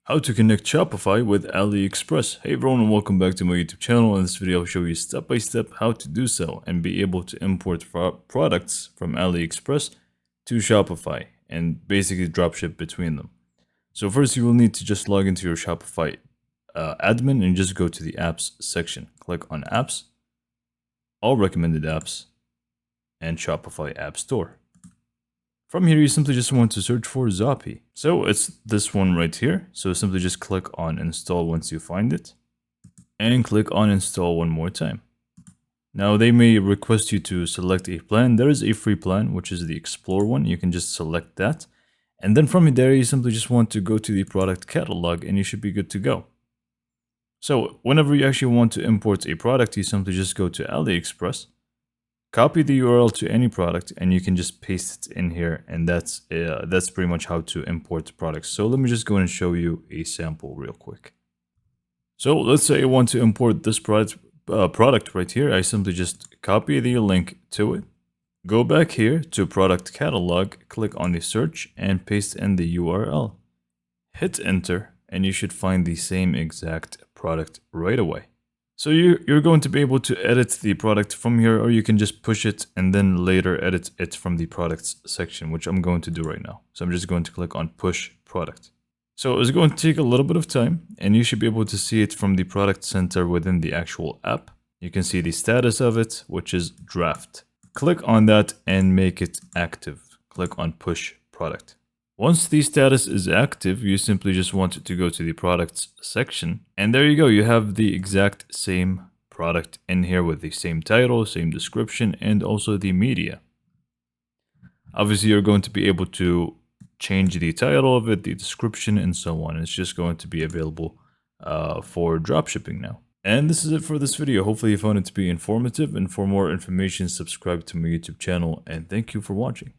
How to connect Shopify with AliExpress. Hey everyone, and welcome back to my YouTube channel. In this video I'll show you step by step how to do so and be able to import products from AliExpress to Shopify and basically dropship between them. So first you will need to just log into your Shopify admin and just go to the apps section. Click on apps, all recommended apps, and Shopify App Store. From here, you simply just want to search for Zappy. So it's this one right here. So simply just click on install once you find it and click on install one more time. Now they may request you to select a plan. There is a free plan, which is the Explore one. You can just select that. And then from there, you simply just want to go to the product catalog and you should be good to go. So whenever you actually want to import a product, you simply just go to AliExpress. Copy the URL to any product and you can just paste it in here, and that's pretty much how to import products. So let me just go and show you a sample real quick. So let's say I want to import this product right here. I simply just copy the link to it, go back here to product catalog, click on the search and paste in the URL. Hit enter and you should find the same exact product right away. So you're going to be able to edit the product from here, or you can just push it and then later edit it from the products section, which I'm going to do right now. So I'm just going to click on push product. So it's going to take a little bit of time and you should be able to see it from the product center within the actual app. You can see the status of it, which is draft. Click on that and make it active. Click on push product. Once the status is active, you simply just want it to go to the products section. And there you go, you have the exact same product in here with the same title, same description, and also the media. Obviously, you're going to be able to change the title of it, the description, and so on. It's just going to be available for dropshipping now. And this is it for this video. Hopefully you found it to be informative, and for more information, subscribe to my YouTube channel, and thank you for watching.